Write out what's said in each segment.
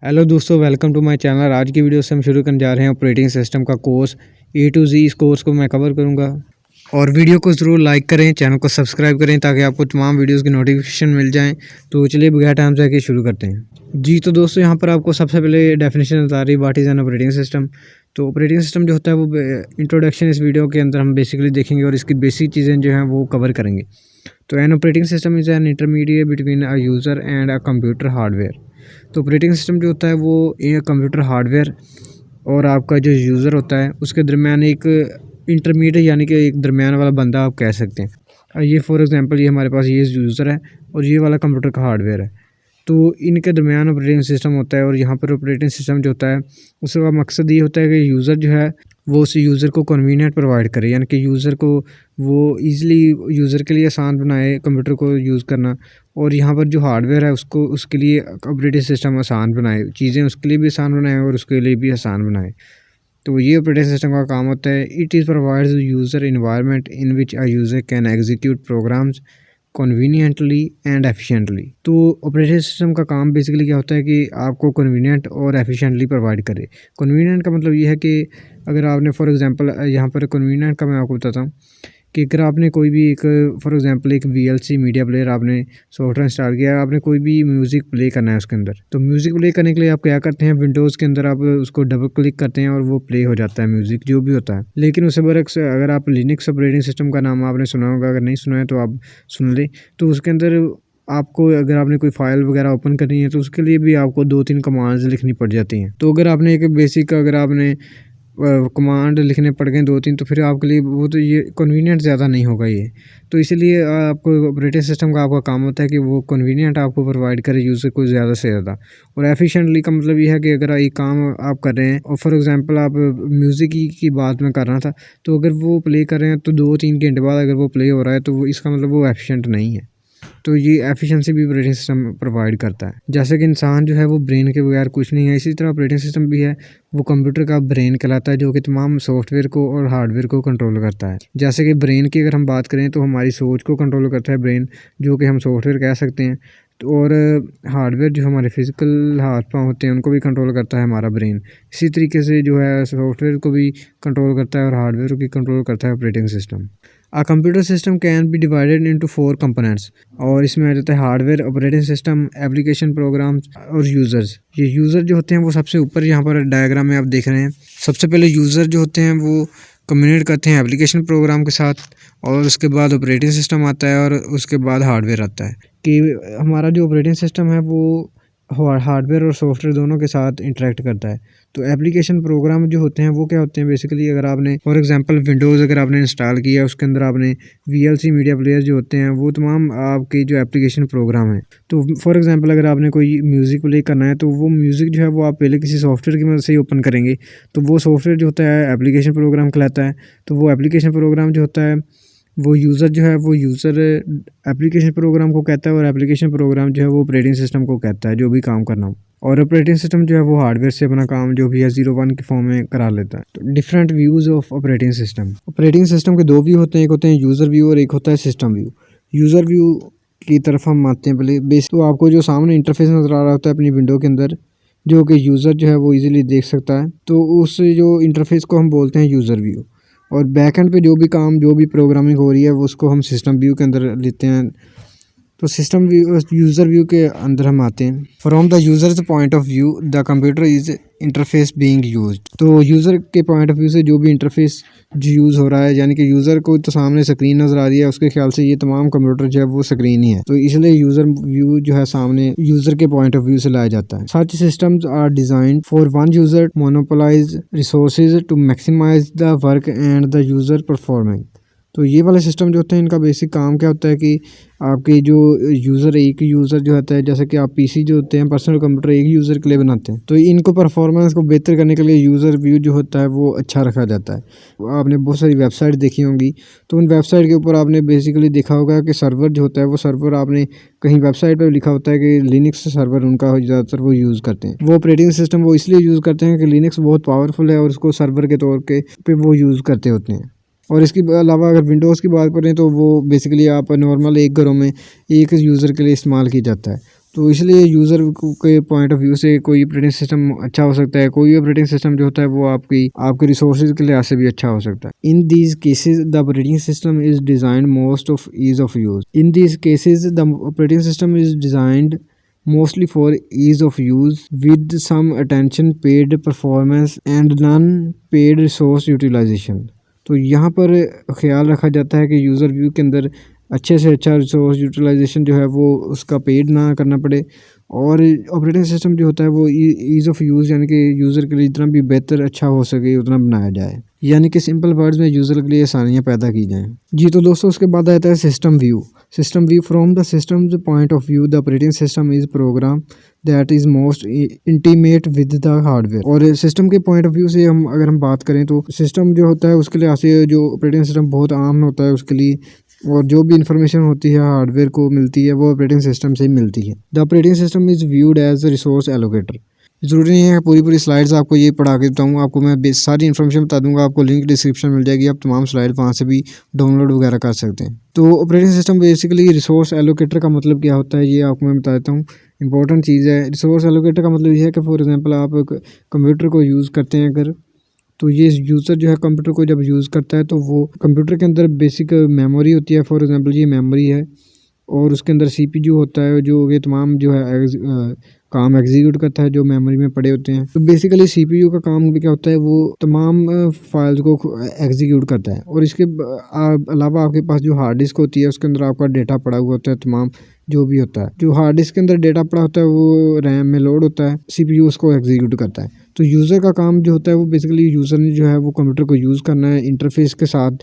Hello दोस्तों, welcome to my channel. आज की वीडियो से हम शुरू करने जा रहे हैं ऑपरेटिंग सिस्टम का कोर्स A to Z। इस कोर्स को मैं कवर करूंगा और वीडियो को ज़रूर लाइक करें, चैनल को सब्सक्राइब करें ताकि आपको तमाम वीडियोस की नोटिफिकेशन मिल जाएं। तो चलिए बगैर टाइम से आगे शुरू करते हैं जी। तो दोस्तों यहाँ पर आपको सबसे पहले डेफिनेशन बता रही है what is an operating system. तो ऑपरेटिंग सिस्टम जो होता है वो इंट्रोडक्शन इस वीडियो के अंदर हम बेसिकली देखेंगे और इसकी बेसिक चीज़ें जो हैं वो कवर करेंगे। तो N operating system is an intermediate between a user and a computer hardware. तो ऑपरेटिंग सिस्टम जो होता है वो एक कंप्यूटर हार्डवेयर और आपका जो यूज़र होता है उसके दरमियान एक इंटरमीडिएट यानी कि एक दरमियान वाला बंदा आप कह सकते हैं। ये फॉर एग्जांपल ये हमारे पास ये यूज़र है और ये वाला कंप्यूटर का हार्डवेयर है। तो इनके दरमियान ऑपरेटिंग सिस्टम होता है और यहाँ पर ऑपरेटिंग सिस्टम जो होता है उसका मकसद ये होता है कि यूज़र जो है वो उस यूज़र को कन्वीनियंट प्रोवाइड करे, यानी कि यूज़र को वो ईज़िली यूज़र के लिए आसान बनाए कंप्यूटर को यूज़ करना। और यहाँ पर जो हार्डवेयर है उसको उसके लिए ऑपरेटिंग सिस्टम आसान बनाए, चीज़ें उसके लिए भी आसान बनाए और उसके लिए भी आसान बनाए। तो ये ऑपरेटिंग सिस्टम का काम होता है। It is provides user environment in which a user can execute programs conveniently and efficiently. तो ऑपरेटिंग सिस्टम का काम बेसिकली क्या होता है कि आपको कन्वीनियंट और एफिशिएंटली प्रोवाइड करे। कन्वीनियंट का मतलब ये है कि अगर आपने फॉर एग्जांपल यहाँ पर कन्वीनियंट का मैं आपको बताता हूँ कि अगर आपने कोई भी एक फॉर एग्जांपल एक VLC मीडिया प्लेयर आपने सॉफ्टवेयर इंस्टॉल किया है, आपने कोई भी म्यूज़िक प्ले करना है उसके अंदर। तो म्यूज़िक प्ले करने के लिए आप क्या करते हैं, विंडोज़ के अंदर आप उसको डबल क्लिक करते हैं और वो प्ले हो जाता है म्यूज़िक जो भी होता है। लेकिन उससे बरक्स अगर आप लिनक्स ऑपरेटिंग सिस्टम का नाम आपने सुना होगा, अगर नहीं सुना है तो आप सुन लें। तो उसके अंदर आपको अगर आपने कोई फाइल वगैरह ओपन करनी है तो उसके लिए भी आपको 2-3 कमांड्स लिखनी पड़ जाती हैं। तो अगर आपने एक बेसिक अगर आपने कमांड लिखने पड़ गए 2-3 तो फिर आपके लिए वो तो ये कन्वीनियंट ज़्यादा नहीं होगा ये। तो इसीलिए आपको ऑपरेटिंग सिस्टम का आपका काम होता है कि वो कन्वीनियंट आपको प्रोवाइड करे यूज़र को ज़्यादा से ज़्यादा। और एफिशिएंटली का मतलब ये है कि अगर एक काम आप कर रहे हैं और फॉर एग्जांपल आप म्यूज़िक की बात मैं कर रहा था, तो अगर वो प्ले कर रहे हैं तो 2-3 घंटे बाद अगर वो प्ले हो रहा है तो वो इसका मतलब वो एफिशिएंट नहीं है। तो ये एफिशिएंसी भी ऑपरेटिंग सिस्टम प्रोवाइड करता है। जैसे कि इंसान जो है वो ब्रेन के बगैर कुछ नहीं है, इसी तरह ऑपरेटिंग सिस्टम भी है, वो कंप्यूटर का ब्रेन कहलाता है जो कि तमाम सॉफ्टवेयर को और हार्डवेयर को कंट्रोल करता है। जैसे कि ब्रेन की अगर हम बात करें तो हमारी सोच को कंट्रोल करता है ब्रेन, जो कि हम सॉफ्टवेयर कह सकते हैं। तो और हार्डवेयर जो हमारे फिजिकल हाथ पाँव होते हैं उनको भी कंट्रोल करता है हमारा ब्रेन। इसी तरीके से जो है सॉफ्टवेयर को भी कंट्रोल करता है और हार्डवेयर को भी कंट्रोल करता है operating system. A computer system can be divided into 4 components. और इसमें आ जाता है hardware, operating system, application programs और यूज़र्स। ये यूज़र जो होते हैं वो सबसे ऊपर यहाँ पर डायग्राम में आप देख रहे हैं। सबसे पहले यूज़र जो होते हैं वो कम्युनिकेट करते हैं एप्लीकेशन प्रोग्राम के साथ, और उसके बाद ऑपरेटिंग सिस्टम आता है और उसके बाद हार्डवेयर आता है। कि हमारा जो ऑपरेटिंग सिस्टम है वो हार्डवेयर और सॉफ्टवेयर दोनों के साथ इंटरेक्ट करता है। तो एप्लीकेशन प्रोग्राम जो होते हैं वो क्या होते हैं बेसिकली, अगर आपने फॉर एग्जांपल विंडोज़ अगर आपने इंस्टॉल किया उसके अंदर आपने VLC मीडिया प्लेयर जो होते हैं वो तमाम आपके जो एप्लीकेशन प्रोग्राम हैं। तो फॉर एग्जांपल अगर आपने कोई म्यूज़िक प्ले करना है तो वो म्यूज़िक जो है वो आप पहले किसी सॉफ्टवेयर की मदद से ही ओपन करेंगे। तो वो सॉफ्टवेयर जो होता है एप्लीकेशन प्रोग्राम कहलाता है। तो वो एप्लीकेशन प्रोग्राम जो होता है वो यूज़र जो है वो यूज़र एप्लीकेशन प्रोग्राम को कहता है और एप्लीकेशन प्रोग्राम जो है वो ऑपरेटिंग सिस्टम को कहता है जो भी काम करना हो। और ऑपरेटिंग सिस्टम जो है वो हार्डवेयर से अपना काम जो भी है 0-1 के फॉर्म में करा लेता है। तो different views of operating system के 2 व्यू होते हैं, एक होते हैं यूज़र व्यू और एक होता है सिस्टम व्यू। यूज़र व्यू की तरफ हम आते हैं पहले। तो आपको जो सामने इंटरफेस नज़र आ रहा होता है अपनी विंडो के अंदर, जो कि यूज़र जो है वो ईजिली देख सकता है, तो उस जो इंटरफेस को हम बोलते हैं यूज़र व्यू। और बैकएंड पे जो भी काम जो भी प्रोग्रामिंग हो रही है वो उसको हम सिस्टम व्यू के अंदर लेते हैं। तो सिस्टम व्यू यूज़र व्यू के अंदर हम आते हैं। From the users point of view the computer is interface being used. तो यूज़र के पॉइंट ऑफ व्यू से जो भी इंटरफेस जो यूज़ हो रहा है, यानी कि यूज़र को तो सामने स्क्रीन नज़र आ रही है, उसके ख्याल से ये तमाम कंप्यूटर जो है वो स्क्रीन ही है। तो इसलिए यूज़र व्यू जो है सामने यूज़र के पॉइंट ऑफ व्यू से लाया जाता है। Such systems are designed for one user monopolize resources to maximize the work and the user performing. तो ये वाले सिस्टम जो होते हैं इनका बेसिक काम क्या होता है कि आपके जो यूज़र एक यूज़र जो होता है, जैसे कि आप PC जो होते हैं पर्सनल कंप्यूटर एक यूज़र के लिए बनाते हैं, तो इनको परफॉर्मेंस को बेहतर करने के लिए यूज़र व्यू जो होता है वो अच्छा रखा जाता है। आपने बहुत सारी वेबसाइट देखी होंगी, तो उन वेबसाइट के ऊपर आपने बेसिकली देखा होगा कि सर्वर जो होता है वो सर्वर आपने कहीं वेबसाइट पर लिखा होता है कि लिनक्स सर्वर उनका ज़्यादातर वो यूज़ करते हैं। वो ऑपरेटिंग सिस्टम वो इसलिए यूज़ करते हैं कि लिनक्स बहुत पावरफुल है और उसको सर्वर के तौर पे वो यूज़ करते होते हैं। और इसके अलावा अगर विंडोज़ की बात करें तो वो बेसिकली आप नॉर्मल एक घरों में एक यूज़र के लिए इस्तेमाल किया जाता है। तो इसलिए यूज़र के पॉइंट ऑफ व्यू से कोई ऑपरेटिंग सिस्टम अच्छा हो सकता है, कोई ऑपरेटिंग सिस्टम जो होता है वो आपके रिसोर्सेज के लिहाज से भी अच्छा हो सकता है। In these cases the operating system is designed most of ease of use. In these cases the operating system is designed mostly for ease of use with some attention paid performance and none paid resource utilization। तो यहाँ पर ख्याल रखा जाता है कि user view के अंदर अच्छे से अच्छा रिसोर्स यूटिलाइजेशन जो है वो उसका पेड ना करना पड़े, और ऑपरेटिंग सिस्टम जो होता है वो ईज़ ऑफ यूज़ यानी कि यूज़र के लिए जितना भी बेहतर अच्छा हो सके उतना बनाया जाए, यानी कि सिंपल वर्ड्स में यूज़र के लिए आसानियाँ पैदा की जाएँ। जी तो दोस्तों उसके बाद आता है system view. System view from the systems point of view the operating system is programme that is most intimate with the hardware. और सिस्टम के पॉइंट ऑफ व्यू से अगर हम बात करें तो सिस्टम जो होता है उसके लिए ऐसे जो ऑपरेटिंग सिस्टम बहुत आम होता है उसके लिए, और जो भी इंफॉर्मेशन होती है हार्डवेयर को मिलती है वो ऑपरेटिंग सिस्टम से ही मिलती है। The operating system is viewed as resource allocator. ज़रूरी नहीं है पूरी स्लाइड्स आपको ये पढ़ा के बताऊँ, आपको मैं सारी इन्फॉर्मेशन बता दूंगा, आपको लिंक डिस्क्रिप्शन मिल जाएगी, आप तमाम स्लाइड वहाँ से भी डाउनलोड वगैरह कर सकते हैं। तो operating system basically resource allocator का मतलब क्या होता है ये आपको मैं बता देता हूँ, इंपॉर्टेंट चीज़ है। रिसोर्स एलोकेटर का मतलब ये है कि फॉर एग्जांपल आप कंप्यूटर को यूज़ करते हैं अगर, तो ये यूज़र जो है कंप्यूटर को जब यूज़ करता है तो वो कंप्यूटर के अंदर बेसिक मेमोरी होती है, फॉर एग्जांपल ये मेमोरी है, और उसके अंदर सीपीयू होता है जो ये तमाम जो है काम एग्जीक्यूट करता है जो मेमोरी में पड़े होते हैं। तो बेसिकली सीपीयू का काम भी क्या होता है वो तमाम फाइल्स को एग्जीक्यूट करता है, और इसके अलावा आपके पास जो हार्ड डिस्क होती है उसके अंदर आपका डेटा पड़ा हुआ होता है, तमाम जो भी होता है जो हार्ड डिस्क के अंदर डेटा पड़ा होता है वो रैम में लोड होता है, सीपीयू उसको एग्जीक्यूट करता है। तो यूज़र का काम जो होता है वो बेसिकली यूज़र ने जो है वो कंप्यूटर को यूज़ करना है इंटरफेस के साथ।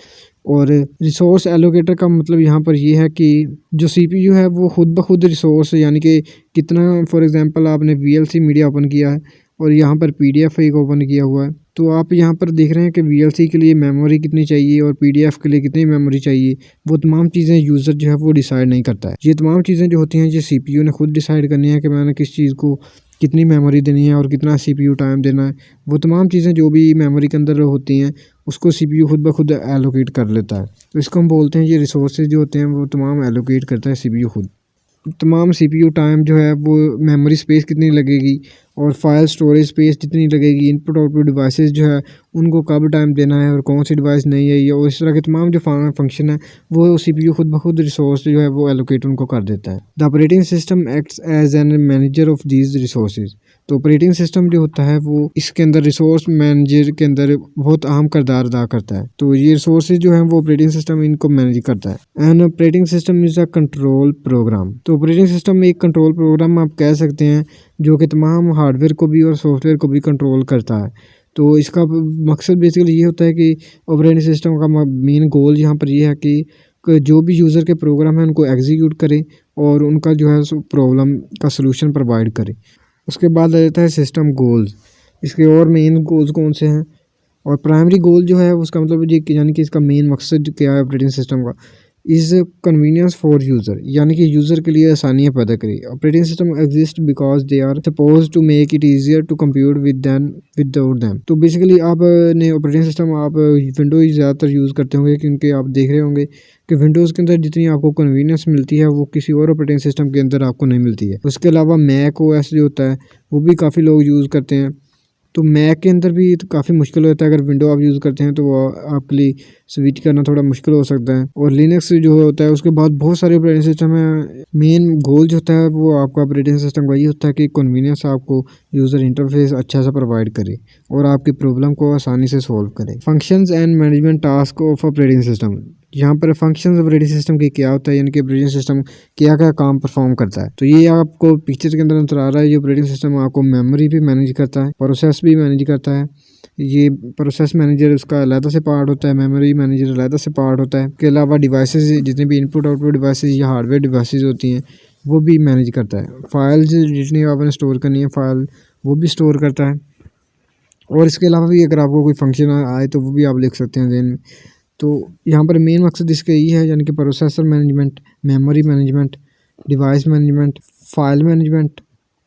और रिसोर्स एलोकेटर का मतलब यहाँ पर ये है कि जो सीपीयू है वो खुद ब खुद रिसोर्स यानी कि कितना, फॉर एग्जांपल आपने वीएलसी मीडिया ओपन किया है और यहाँ पर पीडीएफ एक ओपन किया हुआ है, तो आप यहाँ पर देख रहे हैं कि वीएलसी के लिए मेमोरी कितनी चाहिए और पीडीएफ के लिए कितनी मेमोरी चाहिए। वो तमाम चीज़ें यूज़र जो है वो डिसाइड नहीं करता है, ये तमाम चीज़ें जो होती हैं ये सीपीयू ने खुद डिसाइड करनी है कि मैंने किस चीज़ को कितनी मेमोरी देनी है और कितना सीपीयू टाइम देना है। वो तमाम चीज़ें जो भी मेमोरी के अंदर होती हैं उसको सीपीयू खुद ब खुद एलोकेट कर लेता है। तो इसको हम बोलते हैं ये रिसोर्सेज जो होते हैं वो तमाम एलोकेट करता है सीपीयू खुद। तमाम सीपीयू टाइम जो है वो मेमोरी स्पेस कितनी लगेगी और फाइल स्टोरेज स्पेस जितनी लगेगी, इनपुट आउटपुट डिवाइसेस जो है उनको कब टाइम देना है और कौन सी डिवाइस नहीं है, ये और इस तरह के तमाम जो फंक्शन है वो सीपीयू खुद ब खुद रिसोर्स जो है वो एलोकेट उनको कर देता है। The operating system acts as an manager of these resources. तो ऑपरेटिंग सिस्टम जो होता है वो इसके अंदर रिसोर्स मैनेजर के अंदर बहुत अहम किरदार अदा करता है। तो ये रिसोर्सेज जो है वो ऑपरेटिंग सिस्टम इनको मैनेज करता है। An operating system is a control program. तो ऑपरेटिंग सिस्टम एक कंट्रोल प्रोग्राम आप कह सकते हैं जो कि तमाम हार्डवेयर को भी और सॉफ्टवेयर को भी कंट्रोल करता है। तो इसका मकसद बेसिकली ये होता है कि ऑपरेटिंग सिस्टम का मेन गोल यहाँ पर ये है कि जो भी यूज़र के प्रोग्राम है उनको एग्जीक्यूट करे और उनका जो है प्रॉब्लम का सलूशन प्रोवाइड करे। उसके बाद आ जाता है सिस्टम गोल्स। इसके और मेन गोल्स कौन से हैं, और प्राइमरी गोल जो है उसका मतलब ये यानी कि इसका मेन मकसद क्या है ऑपरेटिंग सिस्टम का, इज़ कन्वीनियंस फॉर यूज़र, यानी कि यूज़र के लिए आसानियाँ पैदा करें। Operating system exist because they are suppose to make it easier to compute without them. तो बेसिकली आपने ऑपरेटिंग सिस्टम आप विंडोज़ ज़्यादातर यूज़ करते होंगे क्योंकि आप देख रहे होंगे कि विंडोज़ के अंदर जितनी आपको कन्वीनियंस मिलती है वो किसी और ऑपरेटिंग सिस्टम के अंदर आपको नहीं मिलती है। उसके अलावा मैक ओएस जो होता है वो भी काफ़ी लोग यूज़ करते हैं। तो मैक के अंदर भी तो काफ़ी मुश्किल होता है, अगर विंडो आप यूज़ करते हैं तो वो आपके लिए स्विच करना थोड़ा मुश्किल हो सकता है। और लिनक्स जो होता है उसके बाद बहुत सारे ऑपरेटिंग सिस्टम है। मेन गोल जो होता है वो आपका ऑपरेटिंग सिस्टम का ये होता है कि कन्वीनियंस आपको यूज़र इंटरफेस अच्छा सा प्रोवाइड करे और आपकी प्रॉब्लम को आसानी से सॉल्व करे। Functions and management task of operating system. यहाँ पर फंक्शंस ऑपरेटिंग सिस्टम की क्या होता है, यानी कि ऑपरेटिंग सिस्टम क्या क्या काम परफॉर्म करता है। तो ये आपको पिक्चर के अंदर नजर आ रहा है। ये ऑपरेटिंग सिस्टम आपको मेमोरी भी मैनेज करता है, प्रोसेस भी मैनेज करता है। ये प्रोसेस मैनेजर उसका अलग से पार्ट होता है, मेमोरी मैनेजर अलग से पार्ट होता है। इसके अलावा डिवाइसेस जितने भी इनपुट आउटपुट डिवाइसेस या हार्डवेयर डिवाइसेस होती हैं वो भी मैनेज करता है। फाइल्स जितनी आपने स्टोर करनी है फाइल वो भी स्टोर करता है। और इसके अलावा भी अगर आपको कोई फंक्शन आए तो वो भी आप लिख सकते हैं देन में। तो यहाँ पर मेन मकसद इसका यही है, यानी कि processor management, memory management, device management, file management,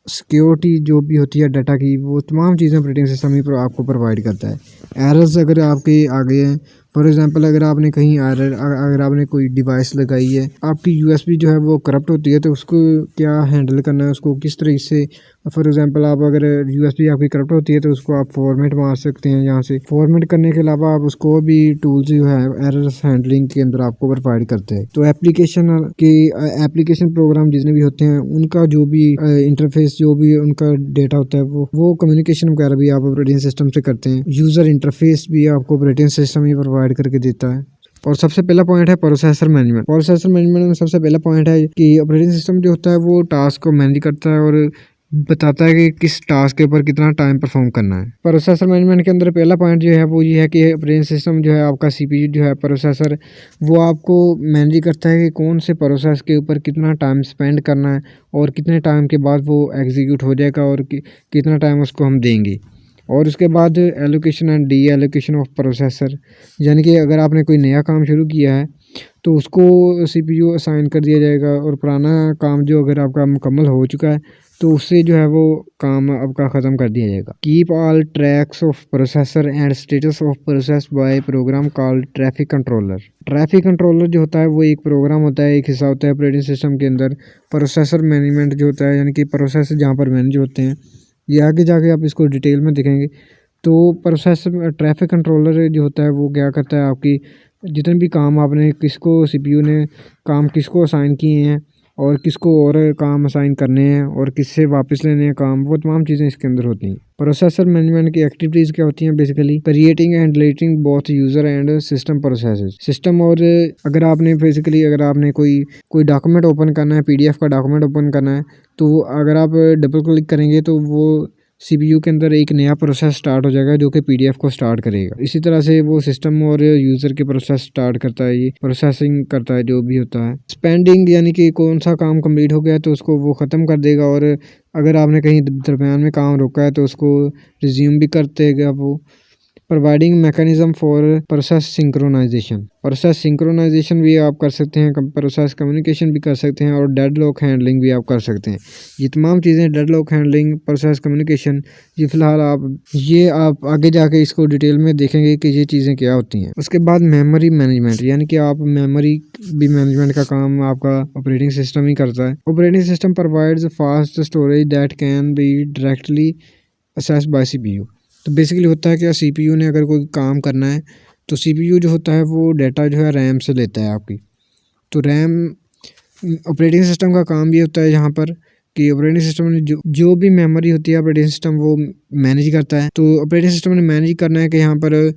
security जो भी होती है डाटा की, वो तमाम चीज़ें ऑपरेटिंग सिस्टम ही आपको प्रोवाइड करता है। एरर्स अगर आपके आ गए हैं फॉर एग्जांपल अगर आपने कहीं अगर आपने कोई डिवाइस लगाई है, आपकी यूएसबी जो है वो करप्ट होती है, तो उसको क्या हैंडल करना है, उसको किस तरीके से। फॉर एग्जांपल आप अगर यूएसबी आपकी करप्ट होती है तो उसको आप फॉर्मेट मार सकते हैं। यहाँ से फॉर्मेट करने के अलावा आप उसको भी टूल्स जो है एरर हैंडलिंग के अंदर आपको प्रोवाइड करते हैं। तो एप्लीकेशन प्रोग्राम जितने भी होते हैं उनका जो भी इंटरफेस, जो भी उनका डेटा होता है वो कम्युनिकेशन वगैरह भी आप ऑपरेटिंग सिस्टम से करते हैं। यूजर इंटरफेस भी आपको ऑपरेटिंग सिस्टम ही प्रोवाइड करके देता है। और सबसे पहला पॉइंट है प्रोसेसर मैनेजमेंट। प्रोसेसर मैनेजमेंट में सबसे पहला पॉइंट है कि ऑपरेटिंग सिस्टम जो होता है वो टास्क को मैनेज करता है और बताता है कि किस टास्क के ऊपर कितना टाइम परफॉर्म करना है। प्रोसेसर मैनेजमेंट के अंदर पहला पॉइंट जो है वो ये है कि ऑपरेटिंग सिस्टम जो है आपका सीपीयू जो है प्रोसेसर, वो आपको मैनेज करता है कि कौन से प्रोसेस के ऊपर कितना टाइम स्पेंड करना है और कितने टाइम के बाद वो एग्जीक्यूट हो जाएगा और कितना टाइम उसको हम देंगे। और उसके बाद allocation and D allocation of processor, यानी कि अगर आपने कोई नया काम शुरू किया है तो उसको सीपीयू असाइन कर दिया जाएगा, और पुराना काम जो अगर आपका मुकम्मल हो चुका है तो उससे जो है वो काम आपका ख़त्म कर दिया जाएगा। Keep all tracks of processor and status of process by program called traffic controller. Traffic controller जो होता है वो एक प्रोग्राम होता है, एक हिस्सा होता है ऑपरेटिंग सिस्टम के अंदर। प्रोसेसर मैनेजमेंट जो होता है, यानी कि प्रोसेस जहाँ पर मैनेज होते हैं, ये आगे जाके आप इसको डिटेल में देखेंगे। तो प्रोसेस ट्रैफिक कंट्रोलर जो होता है वो क्या करता है, आपकी जितने भी काम आपने किसको सीपीयू ने काम किसको असाइन किए हैं और किसको और काम असाइन करने हैं और किससे वापस लेने हैं काम, वो तमाम चीज़ें इसके अंदर होती हैं। प्रोसेसर मैनेजमेंट की एक्टिविटीज़ क्या होती हैं, basically creating and deleting both user and system processes. System और अगर आपने बेसिकली अगर आपने कोई डॉक्यूमेंट ओपन करना है, पीडीएफ का डॉक्यूमेंट ओपन करना है, तो अगर आप डबल क्लिक करेंगे तो वो सीपीयू के अंदर एक नया प्रोसेस स्टार्ट हो जाएगा जो कि पीडीएफ को स्टार्ट करेगा। इसी तरह से वो सिस्टम और यूज़र के प्रोसेस स्टार्ट करता है, ये प्रोसेसिंग करता है जो भी होता है। स्पेंडिंग, यानी कि कौन सा काम कंप्लीट हो गया तो उसको वो ख़त्म कर देगा, और अगर आपने कहीं दरमियान में काम रोका है तो उसको रिज्यूम भी कर देगा वो। Providing mechanism for process synchronization. Process synchronization भी आप कर सकते हैं, प्रोसेस कम्युनिकेशन भी कर सकते हैं, और डेडलॉक हैंडलिंग भी आप कर सकते हैं। ये तमाम चीज़ें, डेडलॉक हैंडलिंग, प्रोसेस कम्युनिकेशन, ये फ़िलहाल आप आगे जाके इसको डिटेल में देखेंगे कि ये चीज़ें क्या होती हैं। उसके बाद मेमोरी मैनेजमेंट, यानी कि आप मेमोरी भी मैनेजमेंट का काम आपका ऑपरेटिंग सिस्टम ही करता है। Operating system provides fast storage that can be directly assessed bye CPU. तो बेसिकली होता है कि सीपीयू ने अगर कोई काम करना है तो सीपीयू जो होता है वो डाटा जो है रैम से लेता है आपकी। तो रैम ऑपरेटिंग सिस्टम का काम भी होता है यहाँ पर कि ऑपरेटिंग सिस्टम ने जो भी मेमोरी होती है ऑपरेटिंग सिस्टम वो मैनेज करता है। तो ऑपरेटिंग सिस्टम ने मैनेज करना है कि यहाँ पर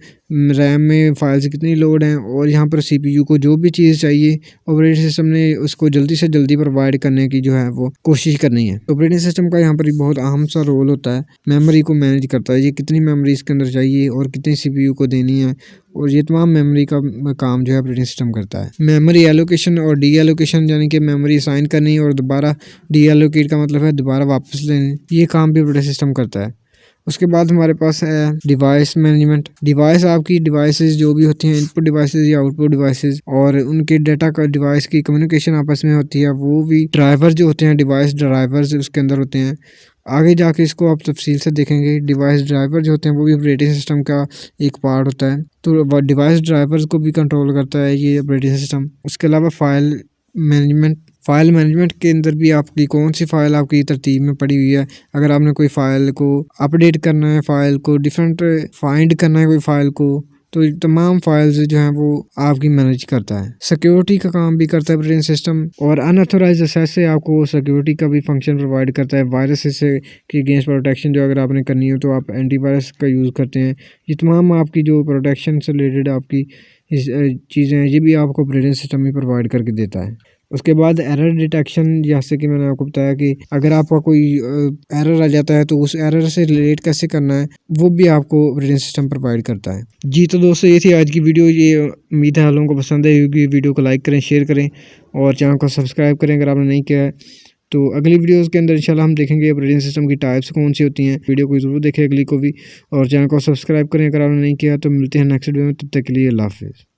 रैम में फाइल्स कितनी लोड हैं, और यहाँ पर सीपीयू को जो भी चीज़ चाहिए ऑपरेटिंग सिस्टम ने उसको जल्दी से जल्दी प्रोवाइड करने की जो है वो कोशिश करनी है। ऑपरेटिंग सिस्टम का यहाँ पर बहुत अहम सा रोल होता है, मेमोरी को मैनेज करता है, ये कितनी मेमोरी इसके अंदर चाहिए और कितनी सीपीयू को देनी है, और ये तमाम मेमोरी का काम जो है ऑपरेटिंग सिस्टम करता है। मेमोरी एलोकेशन और डी एलोकेशन, यानी कि मेमोरी असाइन करनी और दोबारा डी एलोकेट का मतलब है दोबारा वापस लेनी, ये काम भी ऑपरेटिंग सिस्टम करता है। उसके बाद हमारे पास है डिवाइस मैनेजमेंट। डिवाइस आपकी डिवाइसेस जो भी होती हैं, इनपुट डिवाइसेस या आउटपुट डिवाइसेस, और उनके डाटा का डिवाइस की कम्युनिकेशन आपस में होती है, वो भी ड्राइवर जो होते हैं, डिवाइस ड्राइवर्स उसके अंदर होते हैं। आगे जाके इसको आप तफसील से देखेंगे। डिवाइस ड्राइवर जो होते हैं वो भी ऑपरेटिंग सिस्टम का एक पार्ट होता है, तो डिवाइस ड्राइवर्स को भी कंट्रोल करता है ये ऑपरेटिंग सिस्टम। उसके अलावा फाइल मैनेजमेंट के अंदर भी आपकी कौन सी फ़ाइल आपकी तरतीब में पड़ी हुई है, अगर आपने कोई फ़ाइल को अपडेट करना है, फ़ाइल को डिफरेंट फाइंड करना है कोई फ़ाइल को, तो तमाम फाइल्स जो हैं वो आपकी मैनेज करता है। सिक्योरिटी का काम भी करता है ऑपरेटिंग सिस्टम, और अनऑथोराइज्ड एक्सेस से आपको सिक्योरिटी का भी फंक्शन प्रोवाइड करता है। वायरस से के अगेंस्ट प्रोटेक्शन जो अगर आपने करनी हो तो आप एंटीवायरस का यूज़ करते हैं। ये तमाम आपकी जो प्रोटेक्शन से रिलेटेड आपकी चीज़ें हैं, ये भी आपको ऑपरेटिंग सिस्टम ही प्रोवाइड करके देता है। उसके बाद एरर डिटेक्शन, जैसे कि मैंने आपको बताया कि अगर आपका कोई एरर आ जाता है तो उस एरर से रिलेट कैसे करना है, वो भी आपको ऑपरेटिंग सिस्टम प्रोवाइड करता है। जी तो दोस्तों, ये थी आज की वीडियो। ये उम्मीद है आप लोगों को पसंद आई होगी। वीडियो को लाइक करें, शेयर करें, और चैनल को सब्सक्राइब करें अगर आपने नहीं किया है। तो अगली वीडियोस के अंदर इंशाल्लाह हम देखेंगे ऑपरेटिंग सिस्टम की टाइप्स कौन सी होती हैं। वीडियो को ज़रूर देखें अगली को भी, और चैनल को सब्सक्राइब करें अगर आपने नहीं किया। तो मिलते हैं नेक्स्ट वीडियो में, तब तक के लिए अल्लाह हाफ़िज़।